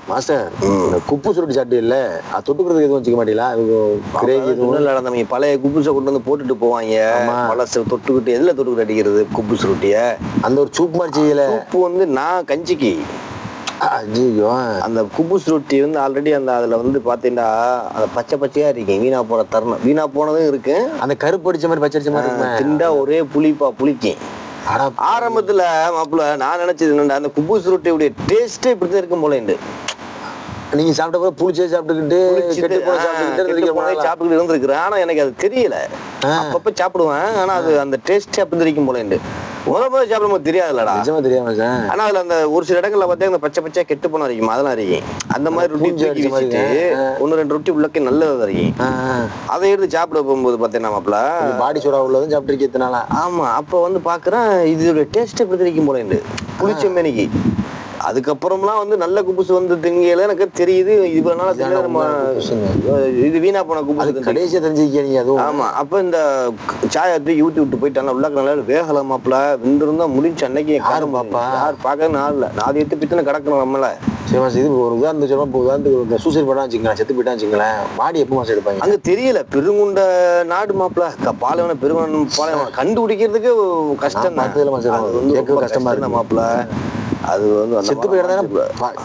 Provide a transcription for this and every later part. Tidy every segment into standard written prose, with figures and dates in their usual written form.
Master குப்பு சுருட்டி சாப்பிட்டு இல்ல அது தொட்டுக்கிறதுக்கு எதுவும் வச்சுக்க மாட்டீங்களா? கிரேவி எதுவும் இல்லை நம்ம பழைய குப்புசை கொண்டு வந்து போட்டுட்டு போவாங்க. பழசை தொட்டுக்கிட்டு எதில் தொட்டுக்கிட்டு அடிக்கிறது குப்பு சுருட்டிய? அந்த ஒரு சூப் மாதிரி செய்யல. சூப்பு வந்து நான் கஞ்சிக்கு. ஐயோ அந்த குபுஸ் ரொட்டி வந்து ஆல்ரெடி அந்த அதில் வந்து பார்த்தீங்கன்னா அந்த பச்சை பச்சையாக இருக்கேன். வீணா போன தருணம் வீணா போனதும் இருக்கு. அந்த கருப்பு அடிச்ச மாதிரி பச்சை அடிச்ச மாதிரி திண்டா ஒரே புளிக்கும். ஆரம்பத்தில் மாப்பிள்ள நான் நினைச்சது என்னண்டா அந்த குபுஸ் ரொட்டியுடைய டேஸ்ட்டே இப்படிதான் இருக்கும் போலேண்டு. நீங்க சாப்பிட்ட கூட புளிச்சே சாப்பிட்டுக்கிட்டு சாப்பிட்டுக்கிட்டு இருந்திருக்கிறேன். ஆனா எனக்கு அது தெரியல. அப்பப்ப சாப்பிடுவேன். ஆனா அது அந்த டேஸ்டே அப்படி இருக்கும் போலேண்டு. முதல்ல சாப்பிடும் போது தெரியாதுல்லடா. நிஜமா தெரியாம சார். ஆனா அதுல அந்த ஒரு சில இடங்கள்ல பார்த்தா பச்சை பச்சையா கெட்டு போன வரைக்கும் அதெல்லாம் அறியும். அந்த மாதிரி ரொட்டி தூக்கி வச்சுட்டு 1-2 ரொட்டி உள்ளக்க நல்லது அறியும். அதை எடுத்து சாப்பிட போகும்போது பார்த்தீங்கன்னா மாப்பிள்ள பாடி சூடா உள்ளதும் சாப்பிட்டுருக்கனால. ஆமா அப்ப வந்து பாக்குறேன் இதோட டேஸ்ட் எப்படி தெரிவிக்கும் போலேண்டு புளிச்ச மேனிக்கு. அதுக்கப்புறம்லாம் வந்து நல்ல குப்புசு வந்து திங்கல எனக்கு தெரியுது. இவ்வளவு இது வீணா போன குப்புசு கடைசியா தெரிஞ்சுக்கிங்க அதுவும். ஆமா அப்ப இந்த சாயத்தை ஊட்டி விட்டு போயிட்டாங்க. உள்ளக்க நல்லா வேகல மாப்பிள்ள வெந்திருந்தா முடிஞ்சு அன்னைக்கு யாரும் பாப்பா யார் பார்க்க நாள் இல்லை. நான் எத்து பித்துன்னு கிடக்கணும் நம்மள. சரி மாசம் இது ஒரு உதாரணத்துக்கு சொல்லுவோம். உதாரணத்துக்கு சூசைட் பண்ணா வச்சுக்கலாம், செத்து போயிட்டா வச்சுங்களேன், பாடி எப்போ மாசம் எடுப்பாங்க அங்க தெரியல. பெருங்குண்ட நாடு மாப்பிள்ள பாலைவனம் பெருங்குண்டம் பாலைவனம் கண்டுபிடிக்கிறதுக்கு கஷ்டம் தான். கஷ்டமா இருந்தா மாப்பிள்ள அது வந்து செத்து போயிடுறா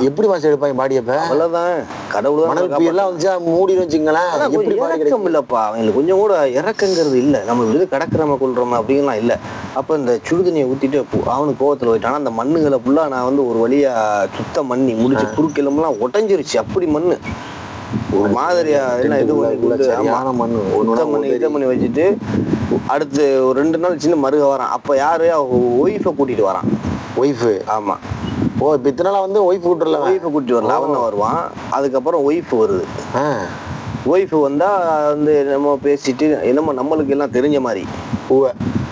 எப்படி மாசம் எடுப்பாங்க பாடி? அப்ப அவ்வளவுதான் கடவுள் மணல் எல்லாம் வந்து மூடி வச்சுங்களேன். இறக்கம் இல்லப்பா அவங்களுக்கு கொஞ்சம் கூட இறக்கங்கிறது இல்லை. நம்ம இது கிடக்குறோமா கொள்றோமா அப்படிங்கலாம் இல்லை. அப்ப இந்த சுடுதண்ணியை ஊத்திட்டு அவனுக்கு கோவத்துல போயிட்டானா அந்த மண்ணுகளை ஃபுல்லா நான் வந்து ஒரு வழியா சுத்தம் பண்ணி முடிச்சு குறுக்கெலும்பெல்லாம் உடஞ்சிருச்சு. அப்படி மண்ணு ஒரு மாதிரியா என்ன இது பண்ணி வச்சுட்டு அடுத்து ஒரு 2 நாள் சின்ன மருக வரான். அப்ப யாரு ஒய்ஃபை கூட்டிட்டு வரான். ஒய்ஃபு? ஆமா. ஓ இப்போ இத்தனை வந்து ஒய்ஃப் கூட்டுறல. ஒய்ஃபை கூட்டிட்டு வரல அவன் தான் வருவான். அதுக்கப்புறம் ஒய்ஃப் வருது. ஒய்ஃபு வந்தா வந்து நம்ம பேசிட்டு என்னமோ நம்மளுக்கு எல்லாம் தெரிஞ்ச மாதிரி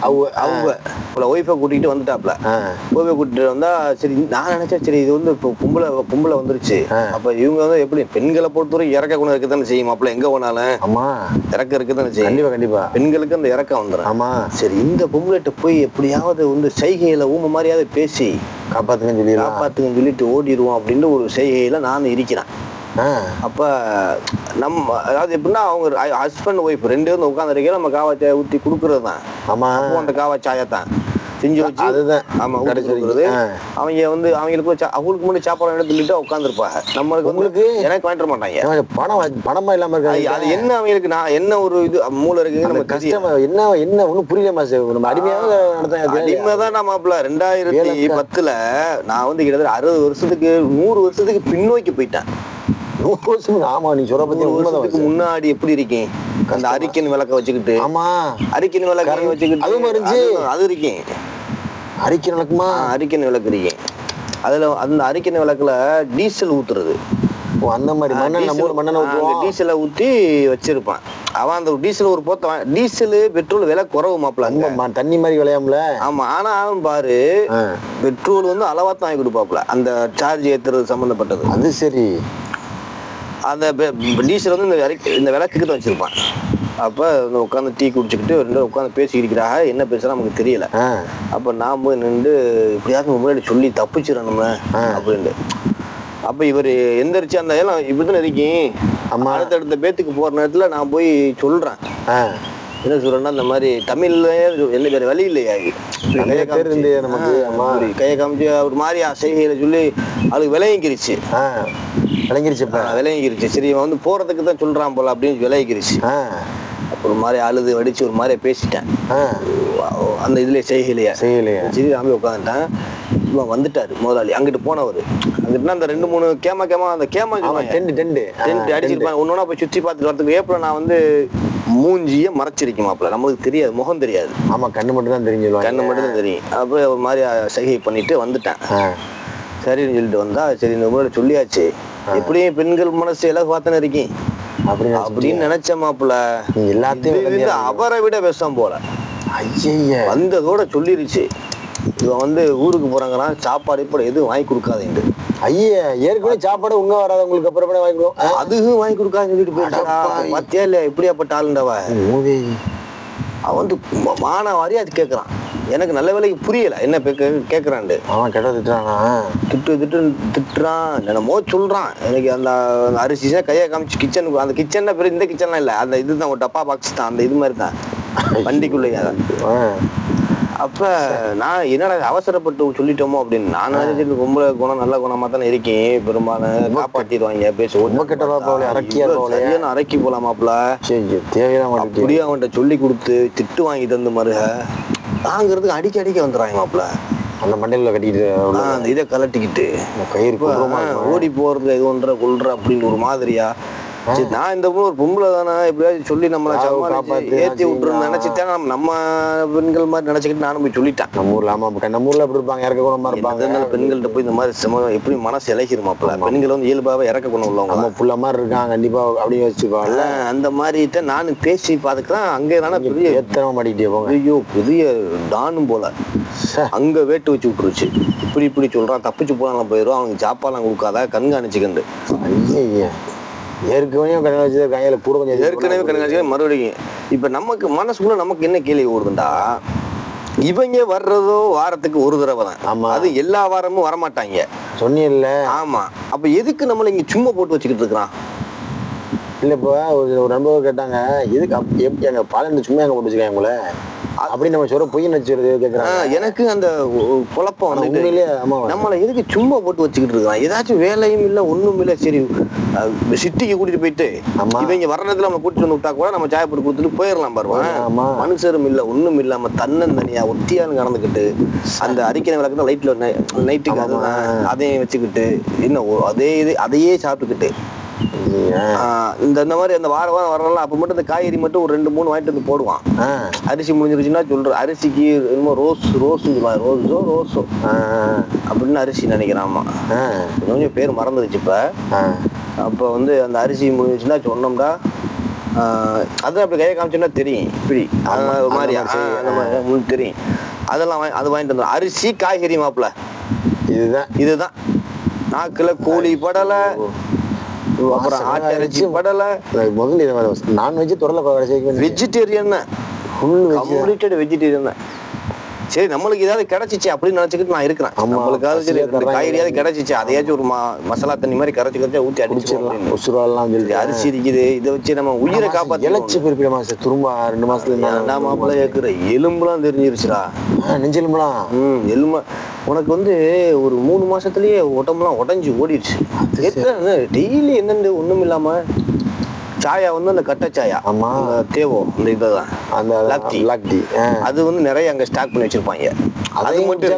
அவங்க ஒய்ஃபை கூட்டிகிட்டு வந்துட்டாப்ல. ஒய்ஃபை கூட்டிட்டு வந்தா சரி நான் நினைச்சேன் சரி இது வந்து இப்போ பொம்பளை வந்துருச்சு. அப்ப இவங்க வந்து எப்படி பெண்களை பொறுத்தவரை இறக்க குணம் இருக்கத்தானே செய்யும் மாப்பிள்ள. எங்க போனாலும் இறக்க இருக்கத்தானே செய்யும். கண்டிப்பா பெண்களுக்கு அந்த இறக்கம் வந்துடும். ஆமா சரி இந்த பொம்பளைகிட்ட போய் எப்படியாவது வந்து செய்கையில ஊம மாதிரியாவது பேசி காப்பாத்துங்கன்னு சொல்லிட்டு ஓடிடுவோம் அப்படின்ட்டு ஒரு செய்கையில நான் இருக்கிறேன். அப்ப நம்ம அதாவது எப்படின்னா அவங்க ஹஸ்பண்ட் ஒய்ஃப் 2 பேரும் உட்காந்து இருக்க நம்ம காவாச்சாயை ஊற்றி கொடுக்கறது தான். ஆமா அந்த காவாச்சாயத்தான் செஞ்சு வச்சு அதுதான் ஆமா கொடுக்குறது. அவங்க வந்து அவங்களுக்கு அவங்களுக்கு முன்னாடி சாப்பாடு எடுத்துட்டு உட்காந்துருப்பாங்க. நம்மளுக்கு உங்களுக்கு எனக்கு வாங்கிட்டு மாட்டாங்க. பணமா இல்லாம இருக்காங்க. அது என்ன அவங்களுக்கு நான் என்ன ஒரு இது மூளை இருக்கு நம்ம கஷ்டமா என்ன ஒன்னும் புரியல மாசம். நம்ம அடிமைதான் நான் மாப்பிள்ள 2010 நான் வந்து கிட்டத்தட்ட 60 வருஷத்துக்கு 100 வருஷத்துக்கு பின்னோக்கி போயிட்டேன். 100 வருஷம். ஆமா நீ சொல்ற பத்தி முன்னாடி எப்படி இருக்கேன் அந்த அரிக்கன் விளக்க வச்சுக்கிட்டு. ஆமா அரிக்கன் விளக்க வச்சுக்கிட்டு அது இருக்கேன். அரிக்கன் விளக்குமா? அரிக்கன் விளக்கு இருக்கேன். அதுல அந்த அரிக்கன் விளக்குல டீசல் ஊத்துறது. அந்த மாதிரி டீசலை ஊத்தி வச்சிருப்பான் அவன். அந்த டீசல் ஒரு போத்த டீசல் பெட்ரோல் விலை குறவு மாப்பிள்ள தண்ணி மாதிரி விளையாமல. ஆமா ஆனா அவன் பாரு பெட்ரோல் வந்து அளவா தான் வாங்கி கொடுப்பாப்புல அந்த சார்ஜ் ஏத்துறது சம்பந்தப்பட்டது. அது சரி. அந்த டீசல் வந்து இந்த விளக்குக்கிட்ட வச்சிருப்பான். அப்போ உட்காந்து டீ குடிச்சுக்கிட்டு 2 பேரும் உட்காந்து பேசிக்கிட்டாங்க. என்ன பேசுறா நமக்கு தெரியல. அப்போ நான் போய் நின்று இப்படியாவது முன்னாடி சொல்லி தப்பிச்சிடணும் நம்ம அப்படின்ட்டு. அப்போ இவர் எந்திரிச்சு அந்த எல்லாம் இப்படிதான் இருக்கீங்க அடுத்தடுத்த பேத்துக்கு போற நேரத்துல நான் போய் சொல்றேன். என்ன சொல்றேன்னா இந்த மாதிரி தமிழ்ல என்ன வேற வழி இல்லையா கையை காமிச்சு ஒரு மாதிரி செய்கையில சொல்லி அவளுக்கு விளையங்கிருச்சு. சரி இவன் வந்து போறதுக்கு தான் சொல்றான் போல அப்படின்னு விளையங்கிருச்சு. ஒரு மாதிரி அழுது வடிச்சு ஒரு மாதிரி பேசிட்டேன் அந்த இதுலயே செய்யலையா சரி நாம உட்காந்துட்டேன். இவன் வந்துட்டாரு முதலாளி அங்கிட்டு போனவர். அங்கிட்டுனா அந்த 2-3 கேமா அந்த கேமா டென்ட் அடிச்சிருப்பாங்க. ஒன்னொன்னா போய் சுற்றி பார்த்துட்டு வரதுக்கு ஏப்ரல் நான் வந்து மூஞ்சிய மறைச்சிருக்கேன் மாப்பிள்ள. நம்மளுக்கு தெரியாது முகம் தெரியாது. ஆமா கண்ணு மட்டும் தான் தெரியும். கண்ணு மட்டும் தான் தெரியும். அப்ப ஒரு மாதிரி சைகை பண்ணிட்டு வந்துட்டேன். சரின்னு சொல்லிட்டு வந்தா சரி இந்த முன்னாடி சொல்லியாச்சு எப்படியும் பெண்கள் மனசு எல்லாம் பார்த்தானே இருக்கேன் அப்படின்னு நினைச்ச மாப்பிள்ள. எல்லாத்தையும் அவரை விட விஷம் போல வந்ததோட சொல்லிருச்சு. இவன் வந்து ஊருக்கு போறாங்களாம் சாப்பாடு இப்ப எதுவும் வாங்கி கொடுக்காதீங்க. ஐயா ஏற்கனவே சாப்பாடு உங்க வராது உங்களுக்கு அப்புறம் வாங்கி கொடுக்கும் அதுவும் வாங்கி கொடுக்காதுன்னு சொல்லிட்டு போயிட்டா. மத்தியா இல்ல இப்படியாப்பட்ட ஆளுண்டவ அவன் வந்து மான வாரி அது கேட்கறான். எனக்கு நல்ல வேலைக்கு புரியல என்ன கேட்கறான்ட்டு. அவன் கெட்ட திட்டுறானா? திட்டுறான் என்னமோ சொல்றான். எனக்கு அந்த அரிசி கையை காமிச்சு கிச்சனுக்கு, அந்த கிச்சன்னா பெரிய இந்த கிச்சன்லாம் இல்லை, அந்த இதுதான் ஒரு டப்பா பாக்ஸ் தான், அந்த இது மாதிரி தான் வண்டிக்குள்ளேயே. அப்ப நான் என்னடா அவசரப்பட்டு சொல்லிட்டோமோ அப்படின்னு நான் நினைச்சிட்டு ரொம்ப குணம் நல்ல குணமா தானே இருக்கேன், பெரும்பாலும் காப்பாத்திடுவாங்க பேச அரைக்கி போலாமாப்ல. அப்படியே அவன்கிட்ட சொல்லி கொடுத்து திட்டு வாங்கி தந்து மருக வாங்குறதுக்கு அடிக்க வந்துடுறாங்க மாப்ள. அந்த மண்டையில கட்டிக்கிட்டு அந்த இதை கலட்டிக்கிட்டு ஓடி போறது இது ஒன்ற கொள்ற அப்படின்னு ஒரு மாதிரியா. சரி, நான் இந்த ஒரு பொம்பளை தானே எப்படியாவது சொல்லி நம்மளை ஏற்றி விட்டுருந்து நினைச்சிட்டேன். நம்ம பெண்கள் மாதிரி நினைச்சுக்கிட்டு நானும் போய் சொல்லிட்டேன். நம்ம ஊர்ல ஆமா, நம்ம ஊர்ல எப்படி இருப்பாங்க, இறக்க குணமா இருப்பாங்க. பெண்கள்கிட்ட போய் இந்த மாதிரி எப்படி மனசு இலகிருமாப்ல. பெண்கள் வந்து இயல்பாவே இறக்க குணம் உள்ளவங்க, நம்ம புள்ள மாதிரி இருக்காங்க கண்டிப்பா அப்படியே வச்சுப்பாங்கல்ல. அந்த மாதிரிட்ட நானும் பேசி பாத்துக்கிறேன். அங்கே தானே பெரிய ஏத்தனமா மாட்டிக்கிட்டே போங்க. ஐயோ பெரிய டானும் போல அங்க வேட்டு வச்சு விட்டுருச்சு. இப்படி சொல்றான், தப்பிச்சு போனாலும் போயிடும், அவங்க சாப்பாடுலாம் கொடுக்காத கண்காணிச்சுக்கண்டு. ஐயா ஏற்கனவே கண்காட்சி கையில கூட கொஞ்சம் ஏற்கனவே கண்காட்சி மறுபடியும். இப்ப நமக்கு மனசுக்குள்ள நமக்கு என்ன கேள்வி ஓடுதுண்டா, இவங்க வர்றதோ வாரத்துக்கு ஒரு தடவை தான். ஆமா, அது எல்லா வாரமும் வரமாட்டாங்க சொன்னீங்கல்ல. ஆமா, அப்ப எதுக்கு நம்மள இங்க சும்மா போட்டு வச்சுக்கிட்டு இருக்கிறான்? இல்ல இப்போ ஒரு நண்பர் கேட்டாங்க, எதுக்கு எங்க பாலந்து சும்மா எங்க போட்டு வச்சுக்காங்க உங்களை அப்படின்னு நம்ம சொல்ற பொய் நினைச்சுறது கேட்கறாங்க. எனக்கு அந்த குழப்பம் வந்து உண்மையிலேயே நம்மளை எதுக்கு சும்மா போட்டு வச்சுக்கிட்டு இருக்கான்? ஏதாச்சும் வேலையும் இல்லை ஒண்ணும் இல்லை. சரி சிட்டிக்கு கூட்டிட்டு போயிட்டு இவங்க வர்ற நேரத்துல நம்ம கூட்டிட்டு வந்து விட்டா கூட நம்ம சாய போட்டு கொடுத்துட்டு போயிடலாம் பாருவான். மனுஷரும் இல்லை ஒண்ணும் இல்லாம தன்னந்தனியா ஒத்தியான்னு கடந்துக்கிட்டு அந்த அரிக்கை விளக்கு லைட்ல நைட்டுக்கு அதையும் வச்சுக்கிட்டு இன்னும் அதையே சாப்பிட்டுக்கிட்டு இந்த மாதிரி அந்த வாரம் வரலாம். அப்ப மட்டும் இந்த காய்கறி மட்டும் ஒரு 2-3 வாங்கிட்டு வந்து போடுவான். அரிசி முடிஞ்சிருச்சுன்னா சொல்ற அரிசிக்கு என்னமோ ரோஸோ அப்படின்னு அரிசி நினைக்கிறாமா. கொஞ்சம் பேர் மறந்துருச்சு இப்ப. அப்ப வந்து அந்த அரிசி முடிஞ்சிருச்சுன்னா சொன்னோம்டா, அதான் அப்படி கையை காமிச்சோம்னா தெரியும். இப்படி ஒரு மாதிரி அந்த மாதிரி தெரியும். அதெல்லாம் அது வாங்கிட்டு வந்தோம். அரிசி காய்கறி மாப்பிள்ள இதுதான் நாக்குல கோழி படலை, அப்புறம் ஆட்டிறைச்சி படலை. முதல்ல நான்வெஜ் தொடர்ல வெஜிடேரியன் கம்ப்ளீட்டட் வெஜிடேரியன் தான். சரி நம்மளுக்கு ஏதாவது கிடைச்சிச்சு அப்படின்னு நினைச்சுக்கிட்டு நான் இருக்கிறேன். நம்மளுக்காவது சரி காய்கறியாவது கிடைச்சிச்சு, அதையாச்சும் ஒரு மசாலா தண்ணி மாதிரி கரைச்சு ஊற்றி அடிச்சிடலாம். அரிசி இருக்குது, இதை வச்சு நம்ம உயிரை காப்பாற்றி இழைச்சி பிரிப்பிடமா சார். திரும்ப 2 மாசத்துல மாப்பிள்ள கேட்குற எலும்புலாம் தெரிஞ்சிருச்சுடா. நெஞ்செலும்புலாம் எலும்பு உனக்கு வந்து ஒரு 3 மாசத்துலயே உடம்புலாம் உடஞ்சி ஓடிடுச்சு. டெய்லி என்னென்னு ஒண்ணும் இல்லாம சாயா வந்து அந்த கட்ட சாயா தேவோ அந்த இதுதான் அந்த லாக்டி அது வந்து நிறைய அங்க ஸ்டாக் பண்ணி வச்சிருப்பாங்க. அது மட்டும்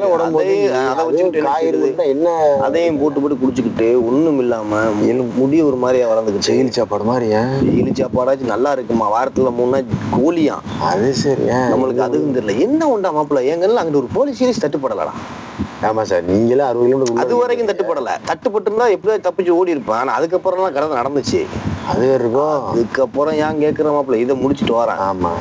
அதையும் போட்டு குடிச்சுக்கிட்டு ஒண்ணும் இல்லாம முடி ஒரு மாதிரியா வளர்ந்துக்கிட்டு டெய்லி சாப்பாடு மாதிரி. டெய்லி சாப்பாடாச்சும் நல்லா இருக்குமா, வாரத்துல 3 நாள் கோழியா. அது சரி, நம்மளுக்கு அதுவும் தெரியல என்ன உண்டா மாப்பிள்ள. எங்கெல்லாம் அங்கிட்டு ஒரு போலீஸ் சீரிஸ் தட்டுப்படலாம். ஆமா சார், நீங்களே 60 கிலோமீட்டர் அது வரைக்கும் தட்டுப்படல. தட்டுப்பட்டு இருந்தா எப்படியாவது தப்பிச்சு ஓடி இருப்பான். ஆனா அதுக்கப்புறம் எல்லாம் கடந்து நடந்துச்சு. அது இருக்கும். அதுக்கப்புறம் ஏன் கேட்கிற மாப்பிள்ள, இதை முடிச்சுட்டு வரேன். ஆமா.